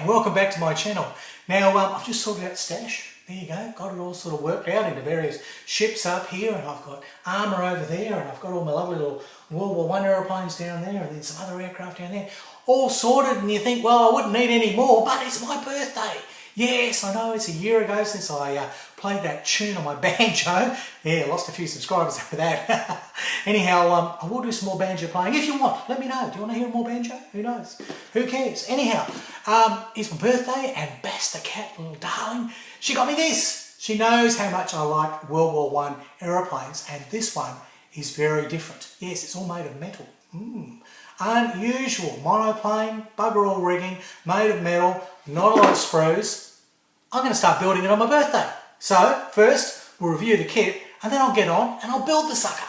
and welcome back to my channel. Now I've just sorted out the stash. There you go, got it all sort of worked out into various ships up here, and I've got armour over there, and I've got all my lovely little World War I aeroplanes down there, and then some other aircraft down there, all sorted. And you think, well, I wouldn't need any more, but it's my birthday. Yes, I know, it's a year ago since I played that tune on my banjo. Yeah, lost a few subscribers over that. Anyhow, I will do some more banjo playing. If you want, let me know. Do you want to hear more banjo? Who knows? Who cares? Anyhow, it's my birthday, and Bass the cat, little darling, she got me this. She knows how much I like World War I aeroplanes, and this one is very different. Yes, it's all made of metal. Unusual monoplane, bugger all rigging, made of metal, not a lot of sprues. I'm going to start building it on my birthday. So first we'll review the kit, and then I'll get on and I'll build the sucker.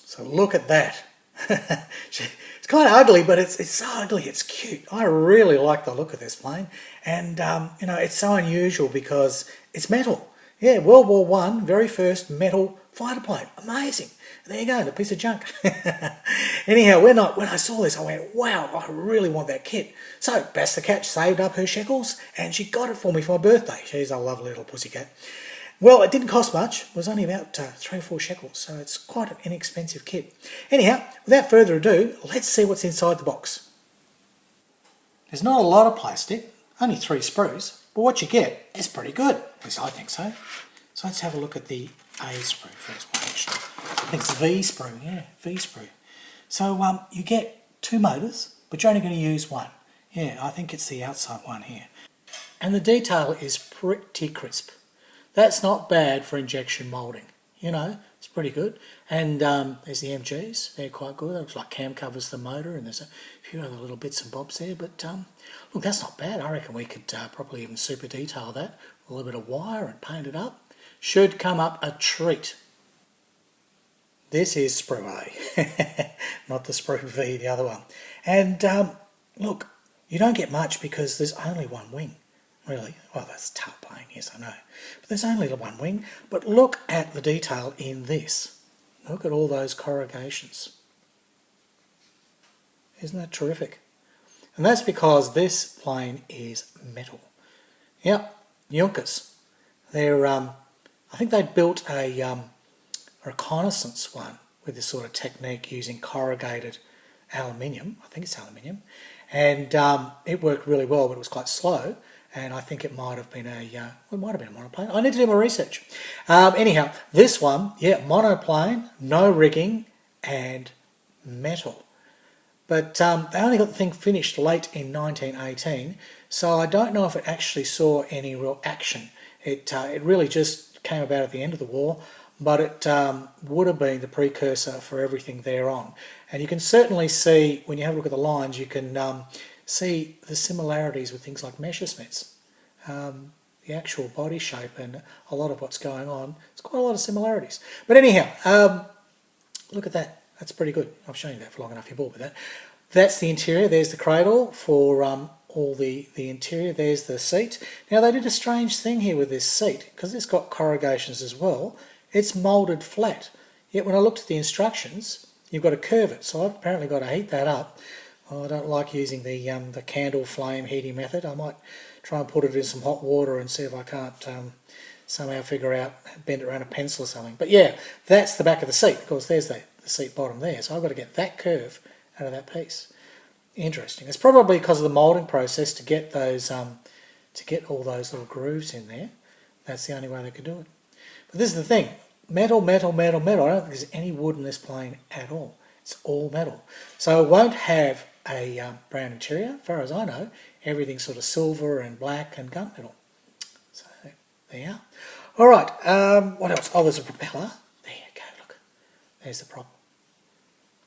So look at that. It's kind of ugly, but it's so ugly it's cute. I really like the look of this plane, and you know, it's so unusual because it's metal. Yeah, World War I, very first metal fighter plane. Amazing. There you go, a piece of junk. Anyhow, when I saw this, I went, wow, I really want that kit. So Bass the cat saved up her shekels, and she got it for me for my birthday. She's a lovely little pussycat. Well, it didn't cost much. It was only about 3 or 4 shekels, so it's quite an inexpensive kit. Anyhow, without further ado, let's see what's inside the box. There's not a lot of plastic, only 3 sprues, but what you get is pretty good. At least I think so. So let's have a look at the A sprue first one, actually. I think it's V sprue, yeah, V sprue. So you get 2 motors, but you're only going to use 1. Yeah, I think it's the outside one here. And the detail is pretty crisp. That's not bad for injection moulding. You know, it's pretty good. And there's the MGs, they're quite good. It looks like cam covers the motor, and there's a few other little bits and bobs there. But look, that's not bad. I reckon we could probably even super detail that with a little bit of wire and paint it up. Should come up a treat. This is sprue A, not the sprue V, the other one. And look, you don't get much because there's only 1 wing, really. Well, that's tailplane, yes, I know. But there's only 1 wing. But look at the detail in this. Look at all those corrugations. Isn't that terrific? And that's because this plane is metal. Yep, Junkers. They're, I think they built a reconnaissance one with this sort of technique using corrugated aluminium. I think it's aluminium. And it worked really well, but it was quite slow. And I think it might have been a monoplane. I need to do my research. Anyhow, this one, yeah, monoplane, no rigging, and metal. But they only got the thing finished late in 1918, so I don't know if it actually saw any real action. It really just came about at the end of the war, but it would have been the precursor for everything thereon. And you can certainly see, when you have a look at the lines, you can see the similarities with things like Messerschmitts. The actual body shape and a lot of what's going on, there's quite a lot of similarities. But anyhow, look at that. That's pretty good. I've shown you that for long enough, you're bored with that. That's the interior. There's the cradle for all the interior. There's the seat. Now, they did a strange thing here with this seat, because it's got corrugations as well. It's moulded flat. Yet when I looked at the instructions, you've got to curve it. So I've apparently got to heat that up. Oh, I don't like using the candle flame heating method. I might try and put it in some hot water and see if I can't somehow figure out, bend it around a pencil or something. But yeah, that's the back of the seat. Of course, there's the seat bottom there. So I've got to get that curve out of that piece. Interesting. It's probably because of the moulding process to get those, to get all those little grooves in there. That's the only way they could do it. But this is the thing. Metal, metal, metal, metal. I don't think there's any wood in this plane at all. It's all metal. So it won't have a brown interior, as far as I know. Everything's sort of silver and black and gunmetal. So there you are. All right, what else? Oh, there's a propeller. There you go, look. There's the prop.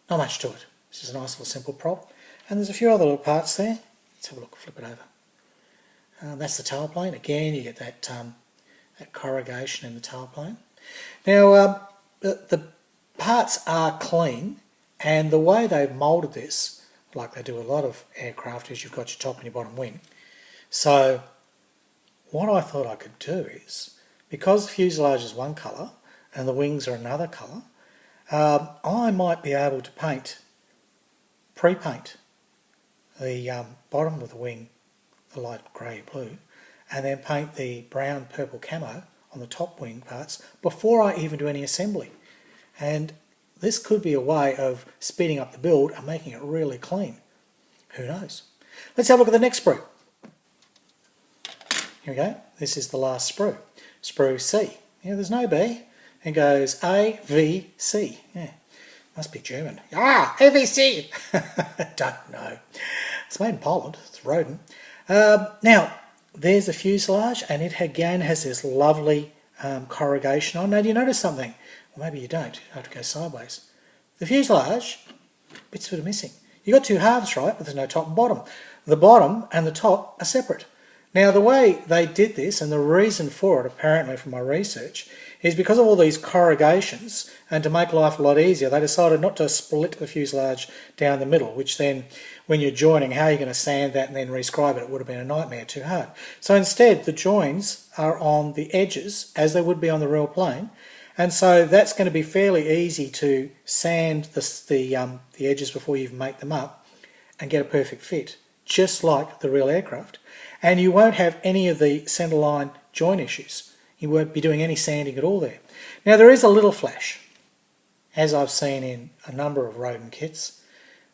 Not much to it. It's just a nice little simple prop. And there's a few other little parts there. Let's have a look, flip it over. That's the tailplane. Again, you get that, that corrugation in the tailplane. Now, the parts are clean, and the way they've moulded this, like they do a lot of aircraft, is you've got your top and your bottom wing. So what I thought I could do is, because the fuselage is one colour and the wings are another colour, I might be able to pre-paint the bottom of the wing the light grey blue, and then paint the brown purple camo on the top wing parts before I even do any assembly. And this could be a way of speeding up the build and making it really clean. Who knows? Let's have a look at the next sprue. Here we go. This is the last sprue. Sprue C. Yeah, there's no B. It goes A, V, C. Yeah, must be German. Ah, AVC! Don't know. It's made in Poland. It's Roden. Now, there's the fuselage, and it again has this lovely corrugation on. Now, do you notice something? Well, maybe you don't. You have to go sideways. The fuselage, bits of it are missing. You've got two halves, right, but there's no top and bottom. The bottom and the top are separate. Now, the way they did this, and the reason for it, apparently from my research, is because of all these corrugations, and to make life a lot easier, they decided not to split the fuselage down the middle, which then, when you're joining, how are you going to sand that and then rescribe it? It would have been a nightmare, too hard. So instead, the joins are on the edges, as they would be on the real plane, and so that's going to be fairly easy to sand the edges before you even make them up and get a perfect fit, just like the real aircraft. And you won't have any of the centerline joint issues. You won't be doing any sanding at all there. Now, there is a little flash, as I've seen in a number of Roden kits.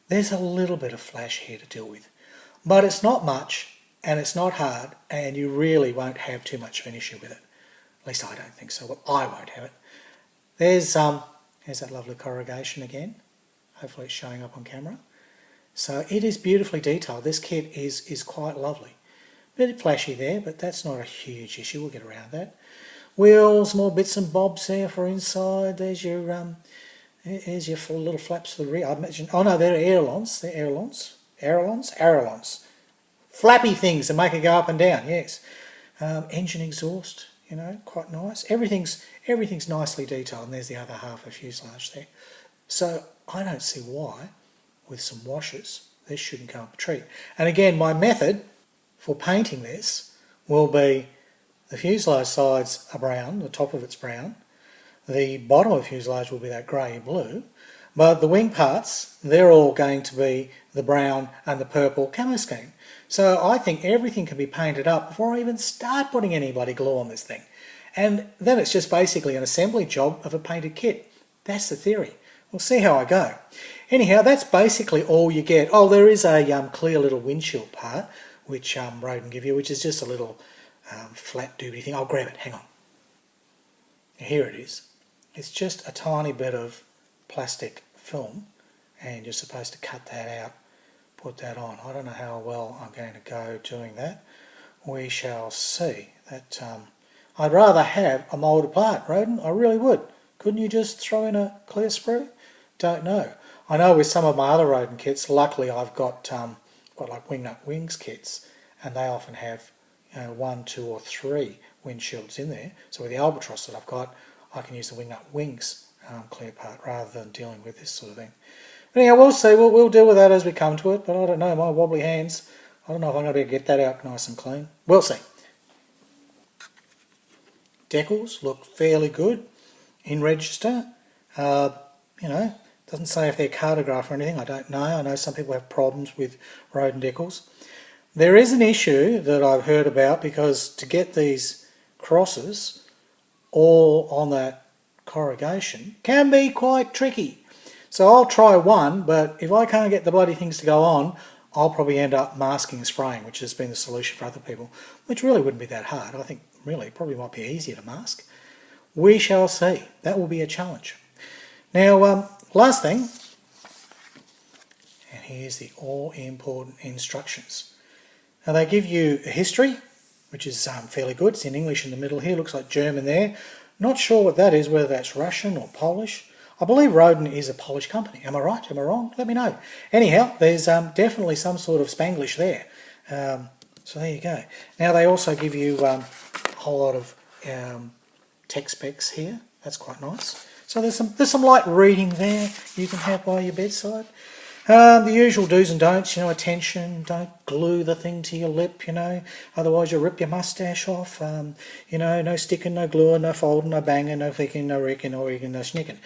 There's a little bit of flash here to deal with, but it's not much, and it's not hard, and you really won't have too much of an issue with it. At least I don't think so, but I won't have it. There's that lovely corrugation again. Hopefully it's showing up on camera. So it is beautifully detailed. This kit is quite lovely. Bit flashy there, but that's not a huge issue. We'll get around that. Wheels, more bits and bobs there for inside. There's your little flaps for the rear. I imagine. Oh no, they're ailerons. They're ailerons. Flappy things that make it go up and down. Yes. Engine exhaust. You know, quite nice. Everything's nicely detailed. And there's the other half of fuselage there. So I don't see why, with some washers, this shouldn't come up a treat. And again, my method for painting this will be the fuselage sides are brown, the top of it's brown, the bottom of the fuselage will be that grey blue, but the wing parts, they're all going to be the brown and the purple camo scheme. So I think everything can be painted up before I even start putting any bloody glue on this thing. And then it's just basically an assembly job of a painted kit. That's the theory. We'll see how I go. Anyhow, that's basically all you get. Oh, there is a clear little windshield part, which Roden give you, which is just a little flat doobly thing. I'll grab it, hang on. Here it is. It's just a tiny bit of plastic film, and you're supposed to cut that out, put that on. I don't know how well I'm going to go doing that. We shall see. That I'd rather have a moulded part, Roden, I really would. Couldn't you just throw in a clear sprue? Don't know. I know with some of my other Roden kits, luckily I've got like wingnut wings kits, and they often have 1, 2 or 3 windshields in there. So with the albatross that I've got, I can use the wingnut wings clear part rather than dealing with this sort of thing. But anyhow, we'll see. We'll deal with that as we come to it, but I don't know, my wobbly hands, I don't know if I'm going to be able to get that out nice and clean. We'll see. Decals look fairly good in register. Doesn't say if they're cartograph or anything, I don't know. I know some people have problems with Roden decals. There is an issue that I've heard about, because to get these crosses all on that corrugation can be quite tricky. So I'll try one, but if I can't get the bloody things to go on, I'll probably end up masking and spraying, which has been the solution for other people, which really wouldn't be that hard. I think really probably might be easier to mask. We shall see. That will be a challenge. Now, last thing, and here's the all-important instructions. Now they give you a history, which is fairly good. It's in English in the middle here, looks like German there. Not sure what that is, whether that's Russian or Polish. I believe Roden is a Polish company. Am I right? Am I wrong? Let me know. Anyhow, there's definitely some sort of Spanglish there. So there you go. Now they also give you a whole lot of tech specs here. That's quite nice. So there's some light reading there you can have by your bedside. The usual do's and don'ts, attention, don't glue the thing to your lip, otherwise you'll rip your mustache off. No sticking, no gluing, no folding, no banging, no flicking, no wrecking, or even no snicking.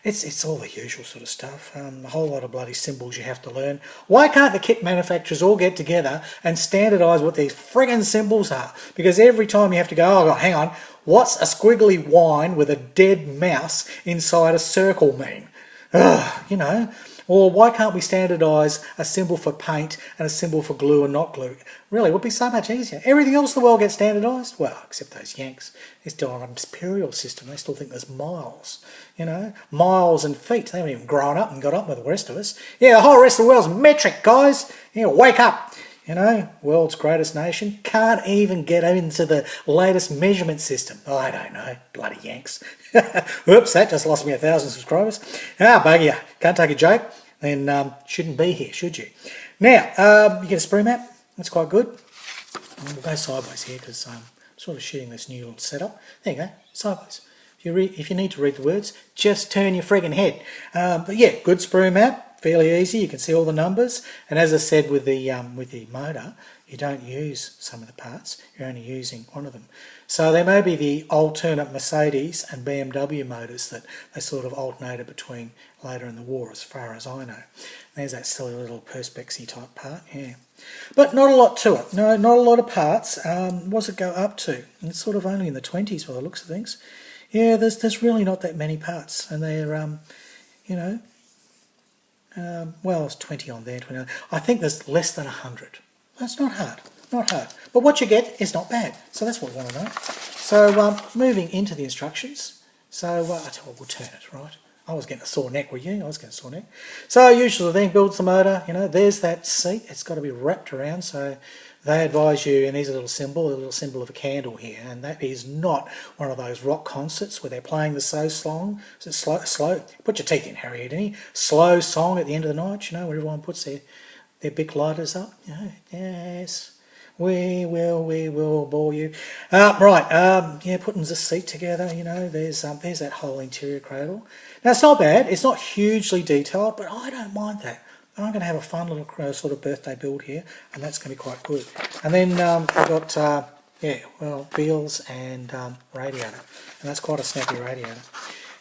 It's all the usual sort of stuff. A whole lot of bloody symbols you have to learn. Why can't the kit manufacturers all get together and standardise what these friggin' symbols are? Because every time you have to go, oh God, hang on, what's a squiggly wine with a dead mouse inside a circle mean? Ugh, you know. Or why can't we standardise a symbol for paint and a symbol for glue and not glue? Really, it would be so much easier. Everything else in the world gets standardised. Well, except those Yanks. They're still on an imperial system. They still think there's miles. You know, miles and feet. They haven't even grown up and got up with the rest of us. Yeah, the whole rest of the world's metric, guys. Yeah, wake up. You know, world's greatest nation can't even get into the latest measurement system. Oh, I don't know, bloody Yanks. Oops, that just lost me 1,000 subscribers. Ah, bugger you. Can't take a joke. Then shouldn't be here, should you? Now, you get a sprue map. That's quite good. We'll go sideways here because I'm sort of shooting this new little setup. There you go, sideways. If you need to read the words, just turn your friggin' head. But yeah, good sprue map. Fairly easy, you can see all the numbers, and as I said with the motor, you don't use some of the parts, you're only using one of them. So there may be the alternate Mercedes and BMW motors that they sort of alternated between later in the war, as far as I know. There's that silly little Perspex-y type part, yeah. But not a lot to it, no, not a lot of parts. What's it go up to? It's sort of only in the 20s by the looks of things. Yeah, there's really not that many parts, and they're, you know, well, it's 20 on there, 20 on. I think there's less than 100. That's not hard, not hard. But what you get is not bad, so that's what we want to know. So moving into the instructions. So I tell you what, we'll turn it, right? I was getting a sore neck, were you? I was getting a sore neck. So usual thing, builds the motor, you know, there's that seat. It's got to be wrapped around, so they advise you, and here's a little symbol of a candle here, and that is not one of those rock concerts where they're playing the slow song. So slow. Put your teeth in, Harry Houdini. Slow song at the end of the night, you know, where everyone puts their big lighters up. You know, yes, we will bore you. Yeah, putting the seat together, you know, there's that whole interior cradle. Now, it's not bad. It's not hugely detailed, but I don't mind that. I'm going to have a fun little sort of birthday build here, and that's going to be quite good. And then I've got, wheels and radiator, and that's quite a snappy radiator.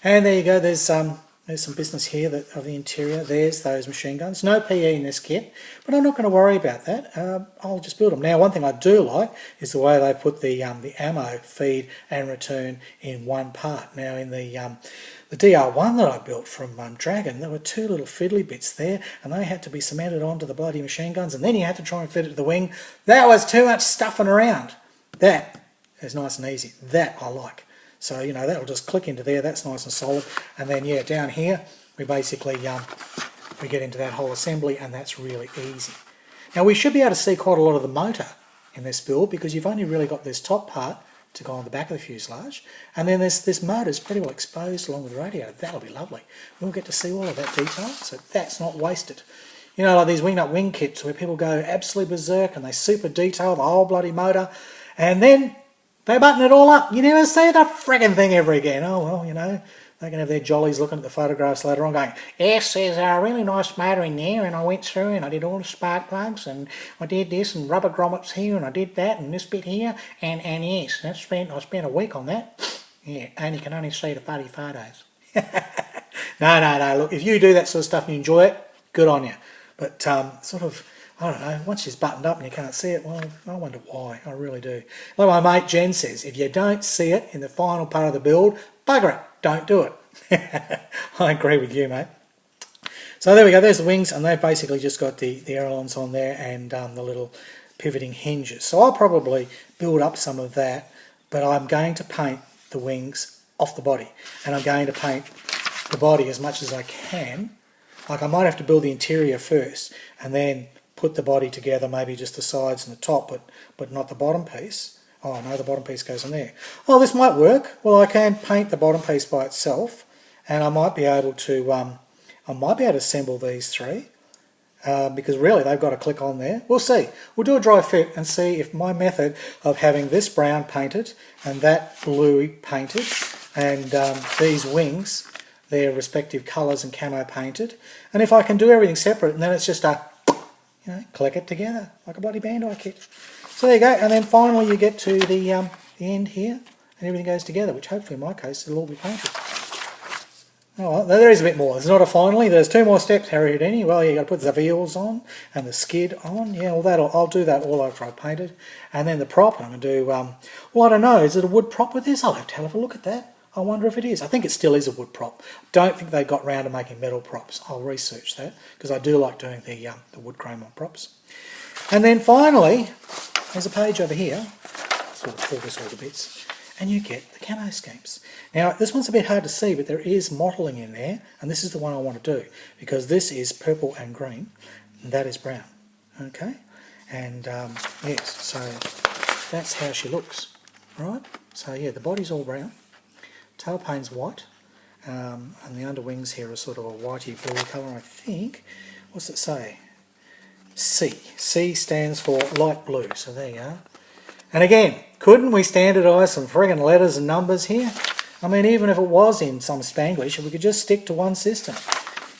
And there you go, there's some business here of the interior. There's those machine guns. No PE in this kit, but I'm not going to worry about that. I'll just build them. Now, one thing I do like is the way they put the ammo feed and return in one part. Now, in the DR1 that I built from Dragon, there were two little fiddly bits there, and they had to be cemented onto the bloody machine guns, and then you had to try and fit it to the wing. That was too much stuffing around. That is nice and easy. That I like. So, you know, that'll just click into there. That's nice and solid. And then, yeah, down here, we basically we get into that whole assembly, and that's really easy. Now, we should be able to see quite a lot of the motor in this build because you've only really got this top part to go on the back of the fuselage, and then this motor's pretty well exposed along with the radiator. That'll be lovely. We'll get to see all of that detail, so that's not wasted. You know, like these winged up wing kits where people go absolutely berserk and they super detail the whole bloody motor, and then they button it all up. You never see the friggin' thing ever again. Oh well, you know, they can have their jollies looking at the photographs later on going, yes, there's a really nice motor in there, and I went through and I did all the spark plugs, and I did this, and rubber grommets here, and I did that, and this bit here, and yes, I spent a week on that. Yeah, and you can only see the funny photos. No, look, if you do that sort of stuff and you enjoy it, good on you. But sort of, I don't know, once it's buttoned up and you can't see it, well, I wonder why, I really do. Like my mate Jen says, if you don't see it in the final part of the build, bugger it, don't do it. I agree with you, mate. So there we go, there's the wings, and they've basically just got the ailerons on there and the little pivoting hinges. So I'll probably build up some of that, but I'm going to paint the wings off the body, and I'm going to paint the body as much as I can. Like I might have to build the interior first, and then put the body together, maybe just the sides and the top, but not the bottom piece. Oh no, the bottom piece goes on there. Oh, this might work. Well, I can paint the bottom piece by itself, and I might be able to assemble these three because really they've got to click on there. We'll see. We'll do a dry fit and see if my method of having this brown painted and that bluey painted and these wings, their respective colours and camo painted, and if I can do everything separate, and then it's just click it together like a bloody Bandai kit. So there you go, and then finally you get to the end here, and everything goes together, which hopefully in my case it'll all be painted. Oh, well, there is a bit more. There's not a finally. There's 2 more steps, Harry Houdini. Well, you got to put the wheels on and the skid on. Yeah, well, I'll do that all after I've painted. And then the prop, I'm going to do, well, I don't know. Is it a wood prop with this? I'll have to have a look at that. I wonder if it is. I think it still is a wood prop. Don't think they got round to making metal props. I'll research that because I do like doing the wood grain on props. And then finally, there's a page over here. Sort of focus all the bits. And you get the camo schemes. Now, this one's a bit hard to see, but there is mottling in there, and this is the one I want to do, because this is purple and green, and that is brown, okay? And, yes, so that's how she looks, right? So, yeah, the body's all brown, tail pane's white, and the underwings here are sort of a whitey blue colour, I think. What's it say? C. C stands for light blue, so there you are. And again, couldn't we standardise some friggin' letters and numbers here? I mean, even if it was in some Spanglish, we could just stick to one system.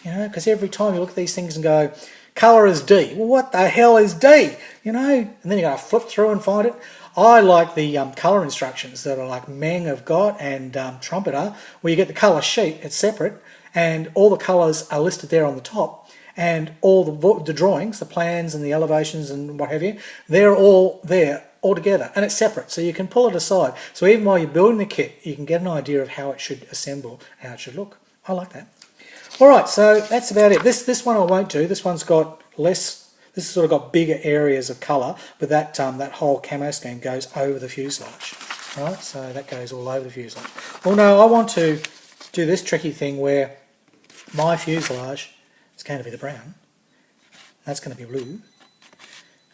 You know, because every time you look at these things and go, colour is D. Well, what the hell is D? You know, and then you got to flip through and find it. I like the colour instructions that are like Meng have got and Trumpeter, where you get the colour sheet, it's separate, and all the colours are listed there on the top, and all the drawings, the plans and the elevations and what have you, they're all there all together, and it's separate, so you can pull it aside. So even while you're building the kit, you can get an idea of how it should assemble, how it should look. I like that. All right, so that's about it. This one I won't do. This one's got less. This has sort of got bigger areas of colour, but that whole camo scheme goes over the fuselage. All right, so that goes all over the fuselage. Well, no, I want to do this tricky thing where my fuselage is going to be the brown. That's going to be blue.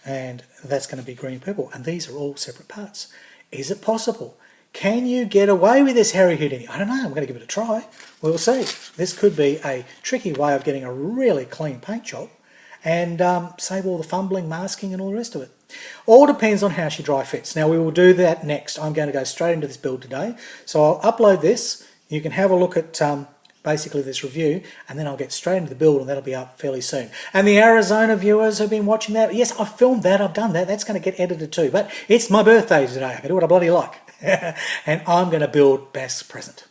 And that's going to be green purple, and these are all separate parts. Is it possible? Can you get away with this, Harry Houdini? I don't know, I'm going to give it a try. We'll see. This could be a tricky way of getting a really clean paint job and save all the fumbling, masking and all the rest of it. All depends on how she dry fits. Now we will do that next. I'm going to go straight into this build today. So I'll upload this. You can have a look at basically this review, and then I'll get straight into the build, and that'll be up fairly soon. And the Arizona viewers who've been watching that, yes, I've filmed that, I've done that, that's going to get edited too, but it's my birthday today, I can do what I bloody like. And I'm going to build Bass's present.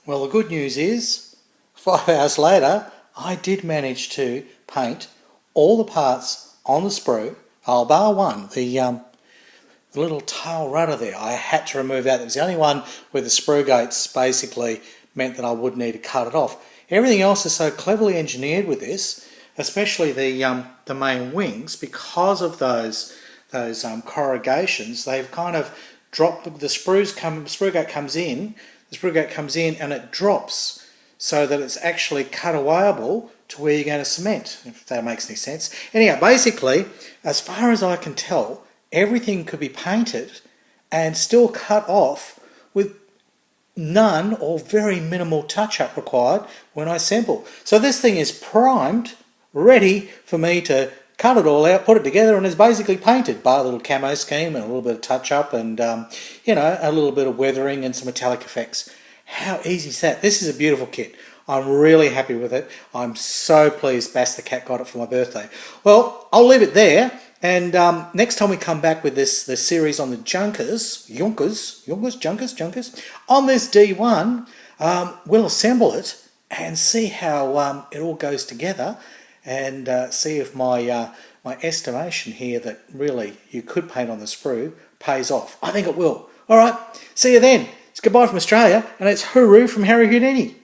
Well, the good news is, 5 hours later, I did manage to paint all the parts on the sprue, bar one, the little tail rudder there. I had to remove that. It was the only one where the sprue gates basically meant that I would need to cut it off. Everything else is so cleverly engineered with this, especially the main wings, because of those corrugations. They've kind of dropped the sprue gate comes in and it drops so that it's actually cutawayable to where you're going to cement, if that makes any sense. Anyhow, basically, as far as I can tell, everything could be painted and still cut off with none or very minimal touch-up required when I assemble. So this thing is primed, ready for me to cut it all out, put it together, and it's basically painted, bar a little camo scheme and a little bit of touch-up and, you know, a little bit of weathering and some metallic effects. How easy is that? This is a beautiful kit. I'm really happy with it. I'm so pleased Bass the cat got it for my birthday. Well, I'll leave it there. And next time we come back with this series on the Junkers, on this D1, we'll assemble it and see how it all goes together, and see if my estimation here that really you could paint on the sprue pays off. I think it will. All right, see you then. It's goodbye from Australia, and it's hooroo from Harry Houdini.